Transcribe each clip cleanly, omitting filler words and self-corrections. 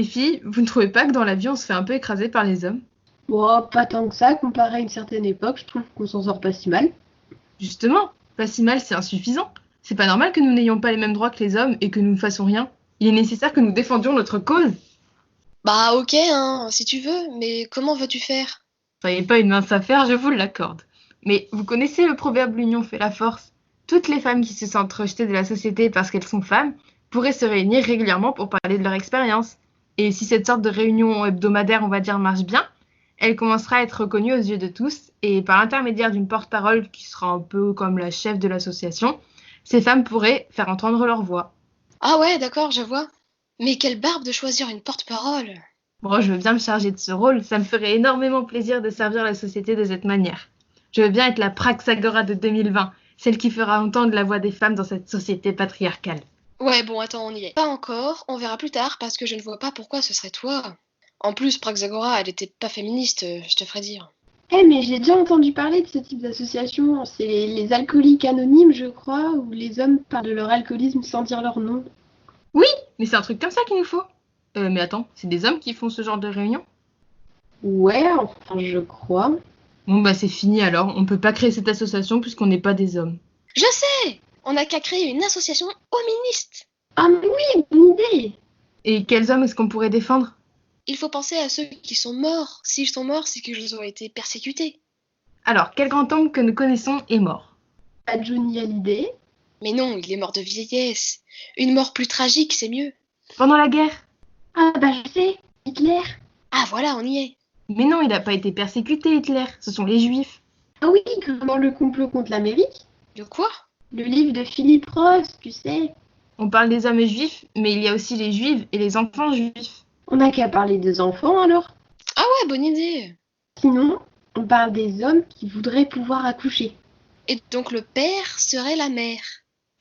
Les filles, vous ne trouvez pas que dans la vie, on se fait un peu écraser par les hommes? Bon, pas tant que ça, comparé à une certaine époque, je trouve qu'on s'en sort pas si mal. Justement, pas si mal, c'est insuffisant. C'est pas normal que nous n'ayons pas les mêmes droits que les hommes et que nous ne fassions rien. Il est nécessaire que nous défendions notre cause. Bah ok, hein, si tu veux, mais comment veux-tu faire? Soyez pas une mince affaire, je vous l'accorde. Mais vous connaissez le proverbe l'union fait la force? Toutes les femmes qui se sentent rejetées de la société parce qu'elles sont femmes pourraient se réunir régulièrement pour parler de leur expérience. Et si cette sorte de réunion hebdomadaire, on va dire, marche bien, elle commencera à être reconnue aux yeux de tous et par l'intermédiaire d'une porte-parole qui sera un peu comme la chef de l'association, ces femmes pourraient faire entendre leur voix. Ah ouais, d'accord, je vois. Mais quelle barbe de choisir une porte-parole. Bon, je veux bien me charger de ce rôle, ça me ferait énormément plaisir de servir la société de cette manière. Je veux bien être la Praxagora de 2020, celle qui fera entendre la voix des femmes dans cette société patriarcale. Ouais, bon, attends, on y est. Pas encore, on verra plus tard parce que je ne vois pas pourquoi ce serait toi. En plus, Praxagora, elle était pas féministe, je te ferai dire. Eh, mais j'ai déjà entendu parler de ce type d'association. C'est les alcooliques anonymes, je crois, où les hommes parlent de leur alcoolisme sans dire leur nom. Oui, mais c'est un truc comme ça qu'il nous faut. Mais attends, c'est des hommes qui font ce genre de réunion? Ouais, enfin, je crois. Bon bah c'est fini alors, on peut pas créer cette association puisqu'on n'est pas des hommes. Je sais! On n'a qu'à créer une association hoministe. Ah, mais oui, bonne idée! Et quels hommes est-ce qu'on pourrait défendre? Il faut penser à ceux qui sont morts. S'ils sont morts, c'est qu'ils ont été persécutés. Alors, quel grand homme que nous connaissons est mort? Pas Johnny Hallyday. Mais non, il est mort de vieillesse. Une mort plus tragique, c'est mieux. Pendant la guerre? Ah, bah je sais, Hitler. Ah voilà, on y est. Mais non, il n'a pas été persécuté, Hitler. Ce sont les Juifs. Ah oui, comme dans le complot contre l'Amérique. De quoi? Le livre de Philippe Ross, tu sais. On parle des hommes juifs, mais il y a aussi les juives et les enfants juifs. On n'a qu'à parler des enfants alors. Ah ouais, bonne idée. Sinon, on parle des hommes qui voudraient pouvoir accoucher. Et donc le père serait la mère.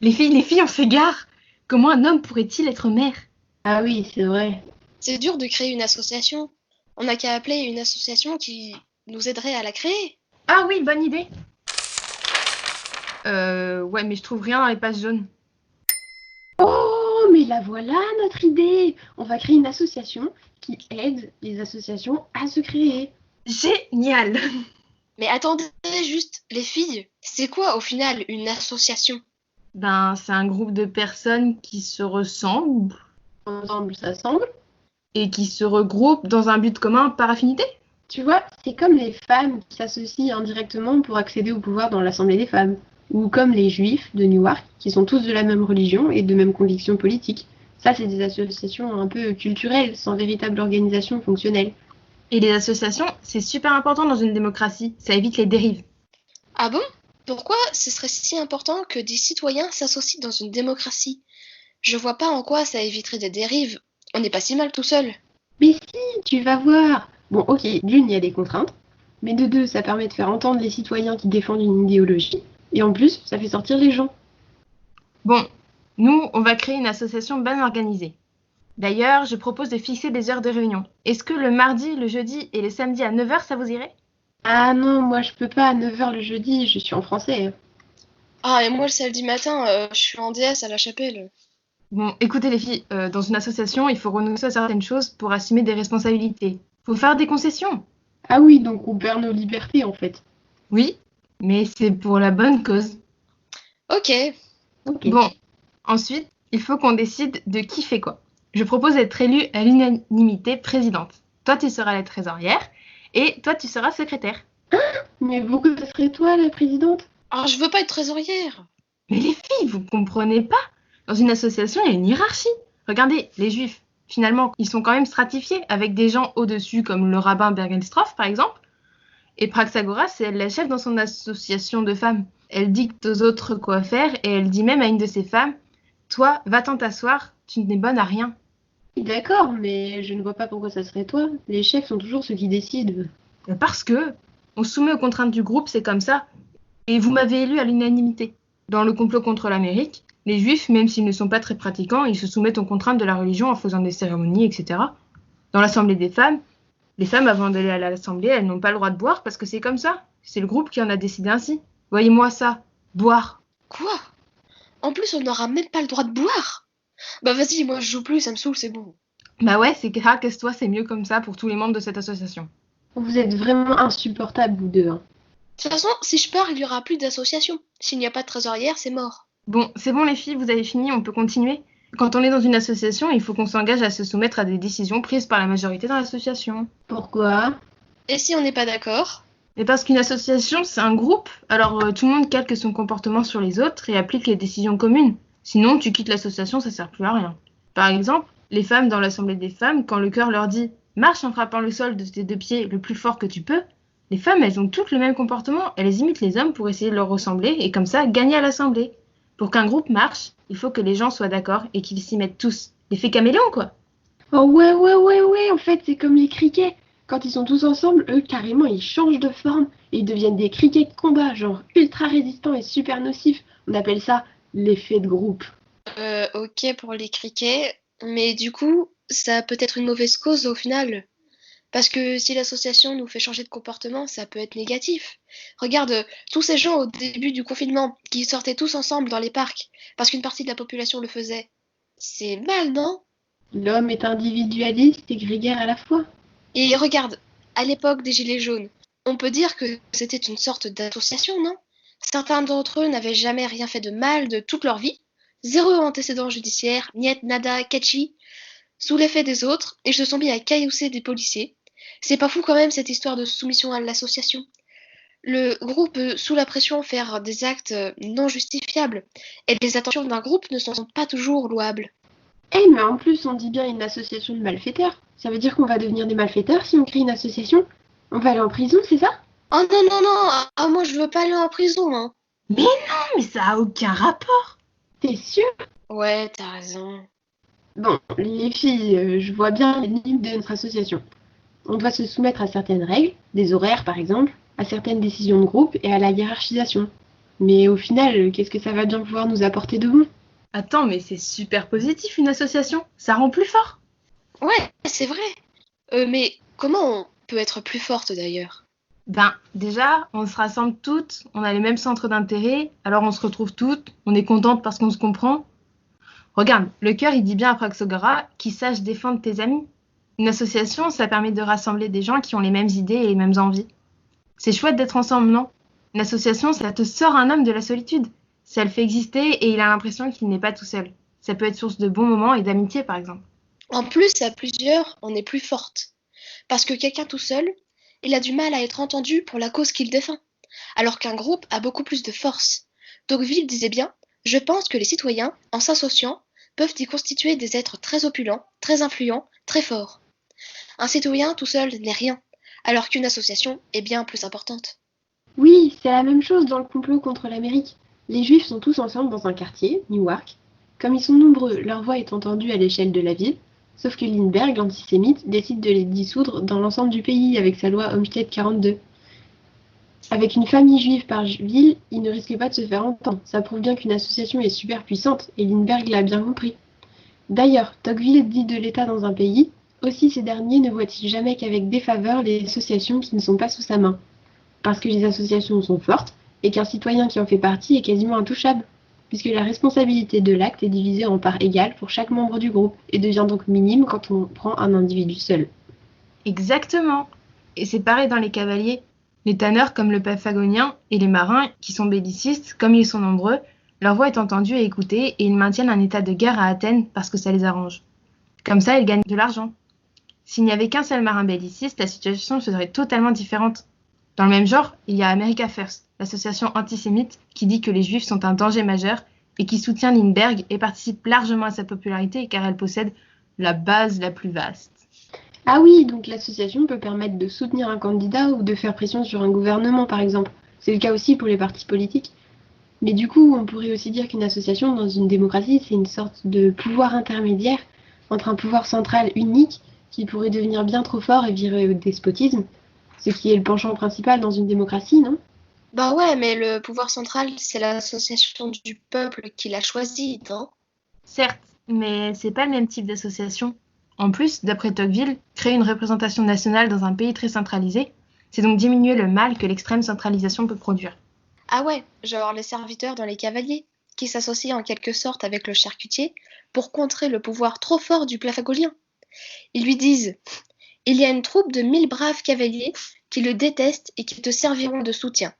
Les filles, on s'égare. Comment un homme pourrait-il être mère? Ah oui, c'est vrai. C'est dur de créer une association. On n'a qu'à appeler une association qui nous aiderait à la créer. Ah oui, bonne idée. Ouais, mais je trouve rien dans les pages jaunes. Oh, mais la voilà notre idée. On va créer une association qui aide les associations à se créer. Génial. Mais attendez juste, les filles, c'est quoi au final une association? Ben, c'est un groupe de personnes qui se ressemblent Ensemble, ça semble. et qui se regroupent dans un but commun par affinité. Tu vois, c'est comme les femmes qui s'associent indirectement pour accéder au pouvoir dans l'Assemblée des femmes. Ou comme les juifs de Newark, qui sont tous de la même religion et de même conviction politique. Ça, c'est des associations un peu culturelles, sans véritable organisation fonctionnelle. Et les associations, c'est super important dans une démocratie. Ça évite les dérives. Ah bon? Pourquoi ce serait si important que des citoyens s'associent dans une démocratie? Je vois pas en quoi ça éviterait des dérives. On n'est pas si mal tout seul. Mais si, tu vas voir. Bon, ok, d'une, il y a des contraintes. Mais de deux, ça permet de faire entendre les citoyens qui défendent une idéologie. Et en plus, ça fait sortir les gens. Bon, nous, on va créer une association bien organisée. D'ailleurs, je propose de fixer des heures de réunion. Est-ce que le mardi, le jeudi et le samedi à 9h, ça vous irait? Ah non, moi je peux pas à 9h le jeudi, je suis en français. Ah, et moi le samedi matin, je suis en DS à la chapelle. Bon, écoutez les filles, dans une association, il faut renoncer à certaines choses pour assumer des responsabilités. Faut faire des concessions. Ah oui, donc on perd nos libertés en fait. Oui, mais c'est pour la bonne cause. Ok. Ok. Bon, ensuite, il faut qu'on décide de qui fait quoi. Je propose d'être élue à l'unanimité présidente. Toi, tu seras la trésorière et toi, tu seras secrétaire. Mais pourquoi ça serait toi la présidente? Alors je veux pas être trésorière. Mais les filles, vous comprenez pas? Dans une association, il y a une hiérarchie. Regardez, les juifs, finalement, ils sont quand même stratifiés avec des gens au-dessus, comme le rabbin Bergenstroff, par exemple. Et Praxagora, c'est elle la chef dans son association de femmes. Elle dicte aux autres quoi faire et elle dit même à une de ses femmes, toi, va-t'en t'asseoir, tu n'es bonne à rien. D'accord, mais je ne vois pas pourquoi ça serait toi. Les chefs sont toujours ceux qui décident. Parce que on se soumet aux contraintes du groupe, c'est comme ça. Et vous m'avez élu à l'unanimité. Dans le complot contre l'Amérique, les juifs, même s'ils ne sont pas très pratiquants, ils se soumettent aux contraintes de la religion en faisant des cérémonies, etc. Dans l'Assemblée des femmes, les femmes, avant d'aller à l'Assemblée, elles n'ont pas le droit de boire parce que c'est comme ça. C'est le groupe qui en a décidé ainsi. Voyez-moi ça, boire. Quoi? En plus, on n'aura même pas le droit de boire. Bah vas-y, moi je joue plus, ça me saoule, c'est bon. Bah ouais, c'est toi, c'est mieux comme ça pour tous les membres de cette association. Vous êtes vraiment insupportables, vous deux. Hein. De toute façon, si je pars, il n'y aura plus d'association. S'il n'y a pas de trésorière, c'est mort. Bon, c'est bon les filles, vous avez fini, on peut continuer. Quand on est dans une association, il faut qu'on s'engage à se soumettre à des décisions prises par la majorité dans l'association. Pourquoi? Et si on n'est pas d'accord? Et parce qu'une association, c'est un groupe, alors tout le monde calque son comportement sur les autres et applique les décisions communes. Sinon, tu quittes l'association, ça sert plus à rien. Par exemple, les femmes dans l'assemblée des femmes, quand le chœur leur dit « Marche en frappant le sol de tes deux pieds le plus fort que tu peux », les femmes, elles ont toutes le même comportement, elles imitent les hommes pour essayer de leur ressembler et comme ça, gagner à l'assemblée. Pour qu'un groupe marche, il faut que les gens soient d'accord et qu'ils s'y mettent tous. L'effet caméléon, quoi. Oh ouais, en fait, c'est comme les criquets. Quand ils sont tous ensemble, eux, carrément, ils changent de forme et ils deviennent des criquets de combat, genre ultra résistants et super nocifs. On appelle ça l'effet de groupe. Ok pour les criquets, mais du coup, ça peut être une mauvaise cause au final. Parce que si l'association nous fait changer de comportement, ça peut être négatif. Regarde, tous ces gens au début du confinement qui sortaient tous ensemble dans les parcs parce qu'une partie de la population le faisait. C'est mal, non? L'homme est individualiste et grégaire à la fois. Et regarde, à l'époque des Gilets jaunes, on peut dire que c'était une sorte d'association, non? Certains d'entre eux n'avaient jamais rien fait de mal de toute leur vie. Zéro antécédent judiciaire, niet nada, catchy, sous l'effet des autres, et se sont mis à caillousser des policiers. C'est pas fou quand même cette histoire de soumission à l'association. Le groupe peut, sous la pression, faire des actes non justifiables, et les intentions d'un groupe ne sont pas toujours louables. Eh, mais en plus, on dit bien une association de malfaiteurs. Ça veut dire qu'on va devenir des malfaiteurs si on crée une association? On va aller en prison, c'est ça? Oh non, non, non, ah, moi je veux pas aller en prison, hein. Mais non, mais ça a aucun rapport. T'es sûr? Ouais, t'as raison. Bon, les filles, je vois bien les limites de notre association. On doit se soumettre à certaines règles, des horaires par exemple, à certaines décisions de groupe et à la hiérarchisation. Mais au final, qu'est-ce que ça va bien pouvoir nous apporter de bon? Attends, mais c'est super positif une association. Ça rend plus fort. Ouais, c'est vrai. Mais comment on peut être plus forte d'ailleurs? Ben, déjà, on se rassemble toutes, on a les mêmes centres d'intérêt, alors on se retrouve toutes, on est contente parce qu'on se comprend. Regarde, le cœur, il dit bien à Praxagora qu'il sache défendre tes amis. Une association, ça permet de rassembler des gens qui ont les mêmes idées et les mêmes envies. C'est chouette d'être ensemble, non? Une association, ça te sort un homme de la solitude. Ça le fait exister et il a l'impression qu'il n'est pas tout seul. Ça peut être source de bons moments et d'amitié, par exemple. En plus, à plusieurs, on est plus forte. Parce que quelqu'un tout seul, il a du mal à être entendu pour la cause qu'il défend, alors qu'un groupe a beaucoup plus de force. Tocqueville disait bien: je pense que les citoyens, en s'associant, peuvent y constituer des êtres très opulents, très influents, très forts. Un citoyen tout seul n'est rien, alors qu'une association est bien plus importante. Oui, c'est la même chose dans le complot contre l'Amérique. Les Juifs sont tous ensemble dans un quartier, Newark. Comme ils sont nombreux, leur voix est entendue à l'échelle de la ville, sauf que Lindbergh, l'antisémite, décide de les dissoudre dans l'ensemble du pays avec sa loi Homestead 42. Avec une famille juive par ville, il ne risque pas de se faire entendre. Ça prouve bien qu'une association est super puissante, et Lindbergh l'a bien compris. D'ailleurs, Tocqueville dit de l'État dans un pays, aussi ces derniers ne voient-ils jamais qu'avec défaveur les associations qui ne sont pas sous sa main. Parce que les associations sont fortes, et qu'un citoyen qui en fait partie est quasiment intouchable, puisque la responsabilité de l'acte est divisée en parts égales pour chaque membre du groupe, et devient donc minime quand on prend un individu seul. Exactement. Et c'est pareil dans les cavaliers. Les tanneurs comme le Paphlagonien et les marins qui sont bellicistes, comme ils sont nombreux, leur voix est entendue et écoutée et ils maintiennent un état de guerre à Athènes parce que ça les arrange. Comme ça, ils gagnent de l'argent. S'il n'y avait qu'un seul marin belliciste, la situation serait totalement différente. Dans le même genre, il y a America First, l'association antisémite qui dit que les juifs sont un danger majeur et qui soutient Lindbergh et participe largement à sa popularité car elle possède la base la plus vaste. Ah oui, donc l'association peut permettre de soutenir un candidat ou de faire pression sur un gouvernement, par exemple. C'est le cas aussi pour les partis politiques. Mais du coup, on pourrait aussi dire qu'une association dans une démocratie, c'est une sorte de pouvoir intermédiaire entre un pouvoir central unique qui pourrait devenir bien trop fort et virer au despotisme, ce qui est le penchant principal dans une démocratie, non? Bah ouais, mais le pouvoir central, c'est l'association du peuple qui l'a choisi, non? Certes, mais c'est pas le même type d'association. En plus, d'après Tocqueville, créer une représentation nationale dans un pays très centralisé, c'est donc diminuer le mal que l'extrême centralisation peut produire. Ah ouais, genre les serviteurs dans les cavaliers, qui s'associent en quelque sorte avec le charcutier pour contrer le pouvoir trop fort du Pythagorien. Ils lui disent: il y a une troupe de 1000 braves cavaliers qui le détestent et qui te serviront de soutien.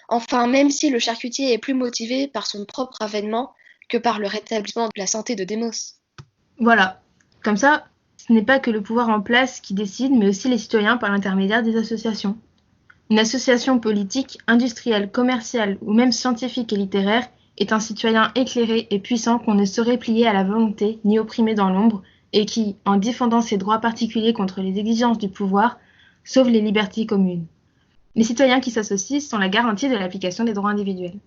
Enfin, même si le charcutier est plus motivé par son propre avènement que par le rétablissement de la santé de Démos. Voilà. Comme ça, ce n'est pas que le pouvoir en place qui décide, mais aussi les citoyens par l'intermédiaire des associations. Une association politique, industrielle, commerciale ou même scientifique et littéraire est un citoyen éclairé et puissant qu'on ne saurait plier à la volonté ni opprimer dans l'ombre et qui, en défendant ses droits particuliers contre les exigences du pouvoir, sauve les libertés communes. Les citoyens qui s'associent sont la garantie de l'application des droits individuels.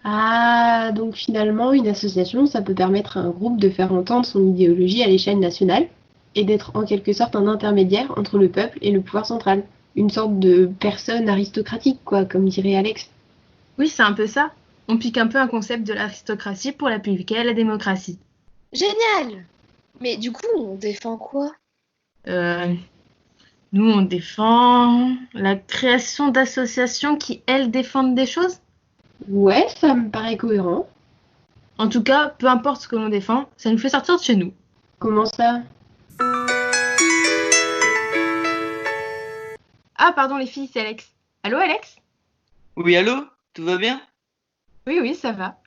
Ah, donc finalement, une association, ça peut permettre à un groupe de faire entendre son idéologie à l'échelle nationale et d'être en quelque sorte un intermédiaire entre le peuple et le pouvoir central. Une sorte de personne aristocratique, quoi, comme dirait Alex. Oui, c'est un peu ça. On pique un peu un concept de l'aristocratie pour l'appliquer à la démocratie. Génial! Mais du coup, on défend quoi? Nous, on défend la création d'associations qui, elles, défendent des choses. Ouais, ça me paraît cohérent. En tout cas, peu importe ce que l'on défend, ça nous fait sortir de chez nous. Comment ça? Ah, pardon les filles, c'est Alex. Allô, Alex? Oui, allô? Tout va bien? Oui, ça va.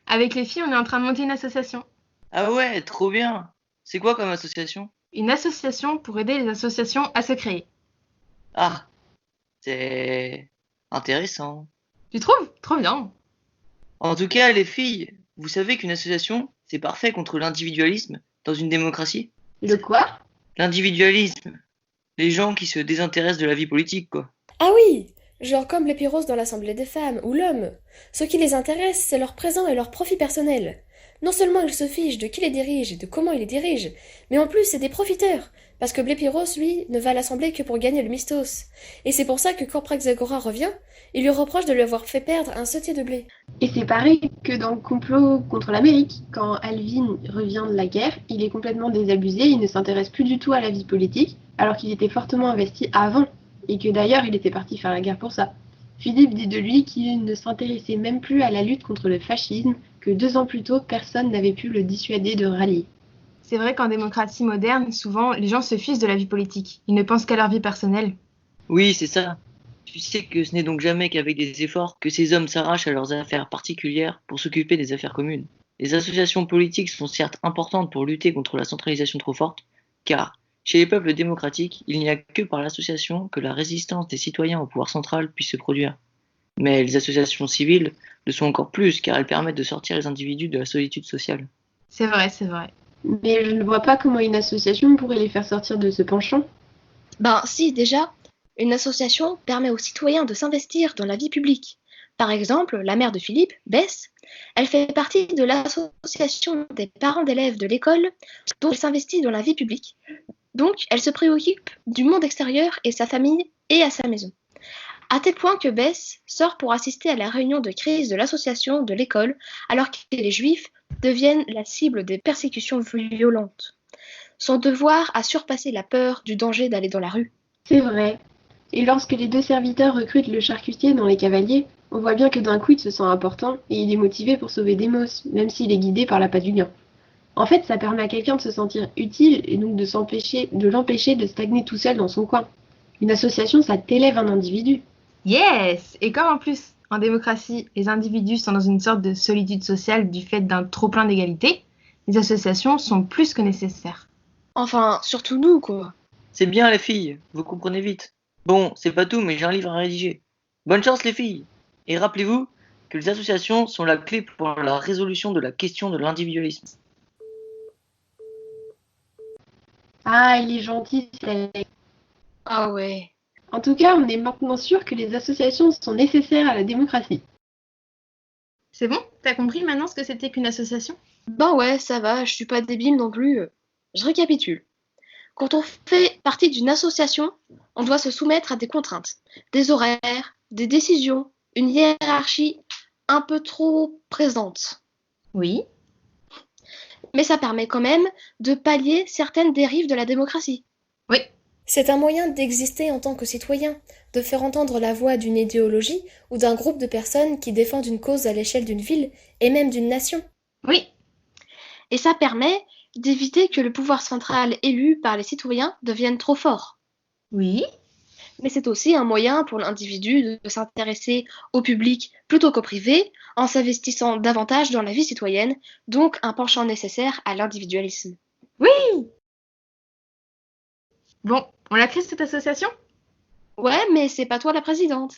Avec les filles, on est en train de monter une association. Ah ouais, trop bien. C'est quoi comme association? Une association pour aider les associations à se créer. Ah, c'est intéressant. Tu trouves? Trop bien. En tout cas, les filles, vous savez qu'une association, c'est parfait contre l'individualisme dans une démocratie? Le quoi? L'individualisme. Les gens qui se désintéressent de la vie politique, quoi. Ah oui, genre comme les pyros dans l'Assemblée des femmes ou l'homme. Ce qui les intéresse, c'est leur présent et leur profit personnel. Non seulement ils se fichent de qui les dirige et de comment ils les dirigent, mais en plus c'est des profiteurs, parce que Blépiros, lui, ne va à l'Assemblée que pour gagner le mistos. Et c'est pour ça que quand Praxagora revient, il lui reproche de lui avoir fait perdre un sautier de blé. Et c'est pareil que dans le complot contre l'Amérique. Quand Alvin revient de la guerre, il est complètement désabusé, il ne s'intéresse plus du tout à la vie politique, alors qu'il était fortement investi avant, et que d'ailleurs il était parti faire la guerre pour ça. Philippe dit de lui qu'il ne s'intéressait même plus à la lutte contre le fascisme, que 2 ans plus tôt, personne n'avait pu le dissuader de rallier. C'est vrai qu'en démocratie moderne, souvent, les gens se fichent de la vie politique. Ils ne pensent qu'à leur vie personnelle. Oui, c'est ça. Tu sais que ce n'est donc jamais qu'avec des efforts que ces hommes s'arrachent à leurs affaires particulières pour s'occuper des affaires communes. Les associations politiques sont certes importantes pour lutter contre la centralisation trop forte, car chez les peuples démocratiques, il n'y a que par l'association que la résistance des citoyens au pouvoir central puisse se produire. Mais les associations civiles le sont encore plus, car elles permettent de sortir les individus de la solitude sociale. C'est vrai, c'est vrai. Mais je ne vois pas comment une association pourrait les faire sortir de ce penchant. Ben si, déjà, une association permet aux citoyens de s'investir dans la vie publique. Par exemple, la mère de Philippe, Bess, elle fait partie de l'association des parents d'élèves de l'école, dont elle s'investit dans la vie publique. Donc, elle se préoccupe du monde extérieur et sa famille et à sa maison. À tel point que Bess sort pour assister à la réunion de crise de l'association de l'école, alors que les Juifs deviennent la cible des persécutions violentes. Son devoir a surpassé la peur du danger d'aller dans la rue. C'est vrai. Et lorsque les 2 serviteurs recrutent le charcutier dans les cavaliers, on voit bien que d'un coup il se sent important et il est motivé pour sauver Démos, même s'il est guidé par l'appât du gain. En fait, ça permet à quelqu'un de se sentir utile et donc de l'empêcher de stagner tout seul dans son coin. Une association, ça t'élève un individu. Yes! Et comme en plus, en démocratie, les individus sont dans une sorte de solitude sociale du fait d'un trop-plein d'égalité, les associations sont plus que nécessaires. Enfin, surtout nous, quoi. C'est bien les filles, vous comprenez vite. Bon, c'est pas tout, mais j'ai un livre à rédiger. Bonne chance les filles! Et rappelez-vous que les associations sont la clé pour la résolution de la question de l'individualisme. Ah, il est gentil, c'est... Ah ouais. En tout cas, on est maintenant sûr que les associations sont nécessaires à la démocratie. C'est bon? T'as compris maintenant ce que c'était qu'une association? Ben ouais, ça va, je suis pas débile non plus. Je récapitule. Quand on fait partie d'une association, on doit se soumettre à des contraintes, des horaires, des décisions, une hiérarchie un peu trop présente. Oui. Mais ça permet quand même de pallier certaines dérives de la démocratie. Oui. C'est un moyen d'exister en tant que citoyen, de faire entendre la voix d'une idéologie ou d'un groupe de personnes qui défendent une cause à l'échelle d'une ville et même d'une nation. Oui. Et ça permet d'éviter que le pouvoir central élu par les citoyens devienne trop fort. Oui. Mais c'est aussi un moyen pour l'individu de s'intéresser au public plutôt qu'au privé, en s'investissant davantage dans la vie citoyenne, donc un penchant nécessaire à l'individualisme. Oui. Bon, on l'a créée cette association? Ouais, mais c'est pas toi la présidente.